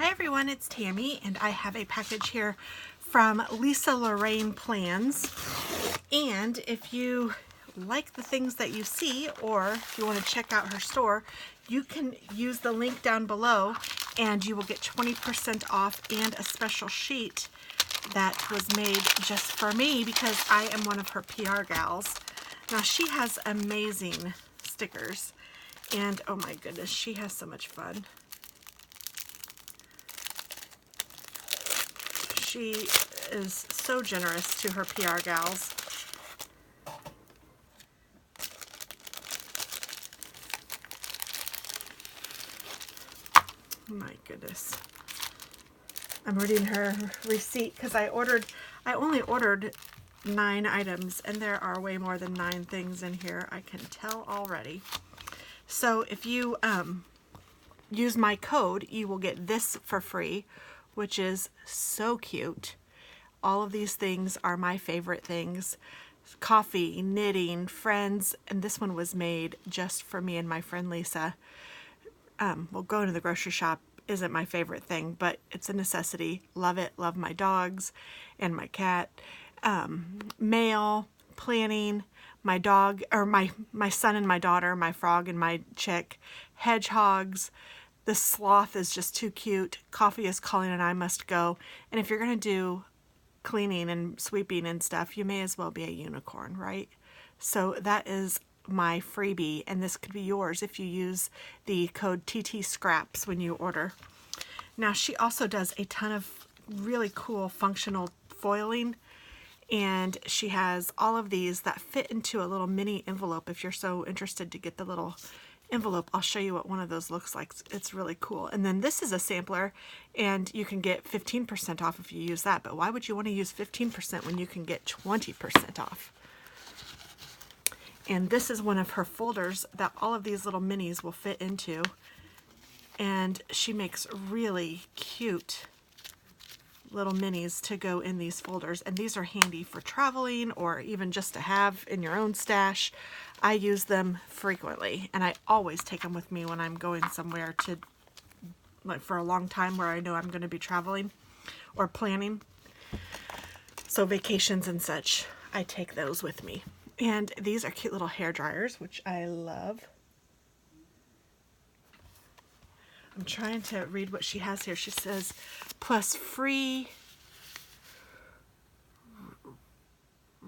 Hi everyone, it's Tammy and I have a package here from Lorene Plans. And if you like the things that you see, or if you want to check out her store, you can use the link down below and you will get 20% off and a special sheet that was made just for me because I am one of her PR gals. Now she has amazing stickers and oh my goodness, she has so much fun. She is so generous to her PR gals. My goodness. I'm reading her receipt because I only ordered 9 items and there are way more than 9 things in here. I can tell already. So if you use my code, you will get this for free, which is so cute. All of these things are my favorite things. Coffee, knitting, friends, and this one was made just for me and my friend Lisa. Well, going to the grocery shop isn't my favorite thing, but it's a necessity. Love it. Love my dogs and my cat. Mail, planning, my dog, or my son and my daughter, my frog and my chick, hedgehogs. The sloth is just too cute. Coffee is calling and I must go. And if you're going to do cleaning and sweeping and stuff, you may as well be a unicorn, right? So that is my freebie, and this could be yours if you use the code TT.Scraps when you order. Now she also does a ton of really cool functional foiling, and she has all of these that fit into a little mini envelope. If you're so interested to get the little envelope, I'll show you what one of those looks like. It's really cool. And then this is a sampler and you can get 15% off if you use that. But why would you want to use 15% when you can get 20% off? And this is one of her folders that all of these little minis will fit into. And she makes really cute little minis to go in these folders, and these are handy for traveling or even just to have in your own stash. I use them frequently and I always take them with me when I'm going somewhere to, like, for a long time where I know I'm going to be traveling or planning. So vacations and such, I take those with me. And these are cute little hair dryers, which I love. I'm trying to read what she has here. She says, plus free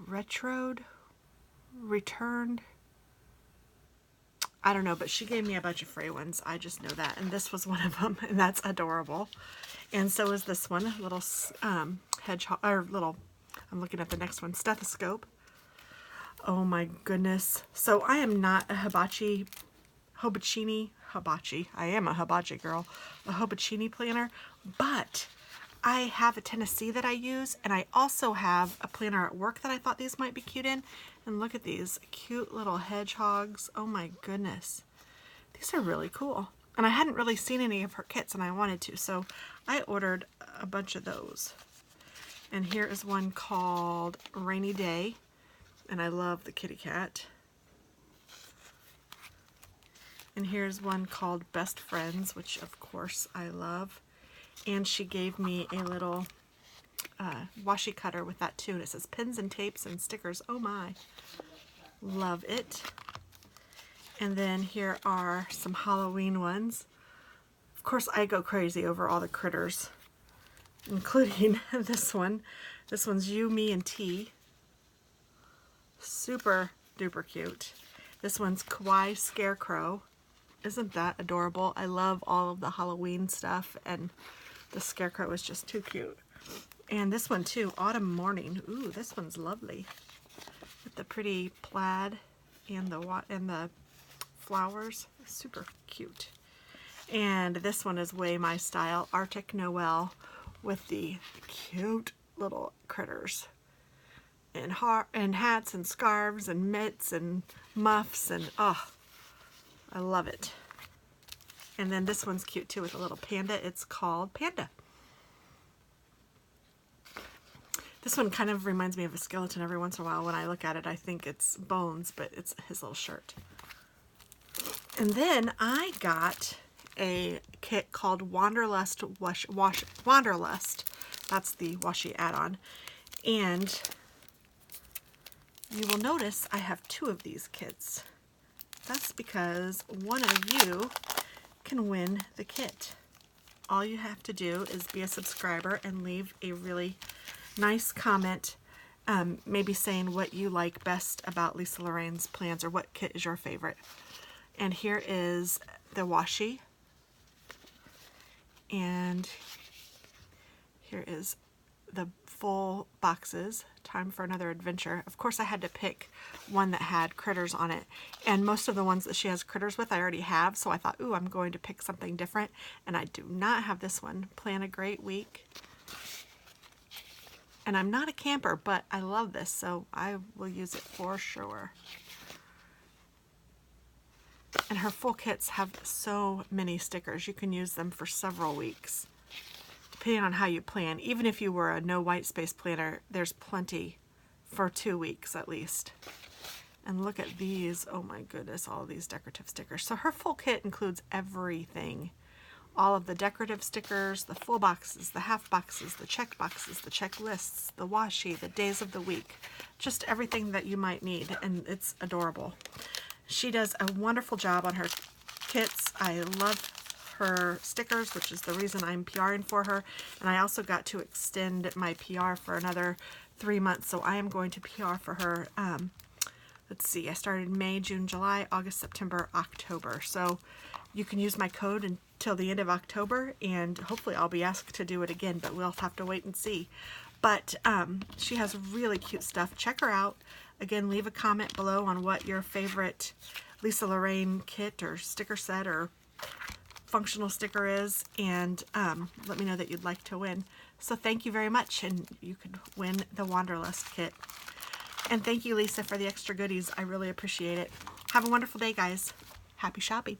retroed, returned. I don't know, but she gave me a bunch of free ones. I just know that. And this was one of them, and that's adorable. And so is this one, little hedgehog, or little, I'm looking at the next one, stethoscope. Oh my goodness. So I am not a hibachi I am a hibachi girl, a hibachi planner, but I have a Tennessee that I use, and I also have a planner at work that I thought these might be cute in. And look at these cute little hedgehogs. Oh my goodness. These are really cool. And I hadn't really seen any of her kits and I wanted to, so I ordered a bunch of those. And here is one called Rainy Day, and I love the kitty cat. And here's one called Best Friends, which of course I love. And she gave me a little washi cutter with that too. And it says pins and tapes and stickers. Oh my. Love it. And then here are some Halloween ones. Of course I go crazy over all the critters, including this one. This one's You, Me, and T. Super duper cute. This one's Kawaii Scarecrow. Isn't that adorable? I love all of the Halloween stuff, and the scarecrow is just too cute. And this one too, Autumn Morning. Ooh, this one's lovely with the pretty plaid and the flowers. Super cute. And this one is way my style, Arctic Noel, with the cute little critters and hats and scarves and mitts and muffs, and oh, I love it. And then this one's cute too with a little panda. It's called Panda. This one kind of reminds me of a skeleton every once in a while. When I look at it, I think it's bones, but it's his little shirt. And then I got a kit called Wanderlust Wanderlust. That's the washi add-on. And you will notice I have 2 of these kits. That's because one of you can win the kit. All you have to do is be a subscriber and leave a really nice comment, maybe saying what you like best about Lisa Lorene's plans or what kit is your favorite. And here is the washi, and here is the full boxes. Time for another adventure. Of course I had to pick one that had critters on it, and most of the ones that she has critters with I already have, so I thought, ooh, I'm going to pick something different, and I do not have this one. Plan a great week. And I'm not a camper, but I love this, so I will use it for sure. And her full kits have so many stickers. You can use them for several weeks, depending on how you plan. Even if you were a no white space planner, there's plenty for 2 weeks at least. And look at these. Oh my goodness, all of these decorative stickers. So her full kit includes everything. All of the decorative stickers, the full boxes, the half boxes, the check boxes, the checklists, the washi, the days of the week. Just everything that you might need, and it's adorable. She does a wonderful job on her kits. I love her stickers, which is the reason I'm PRing for her. And I also got to extend my PR for another 3 months, so I am going to PR for her. Let's see, I started May, June, July, August, September, October. So you can use my code until the end of October, and hopefully I'll be asked to do it again, but we'll have to wait and see. But she has really cute stuff. Check her out. Again, leave a comment below on what your favorite Lisa Lorene kit or sticker set or functional sticker is, and let me know that you'd like to win. So thank you very much, and you could win the Wanderlust kit. And thank you, Lisa, for the extra goodies. I really appreciate it. Have a wonderful day, guys. Happy shopping.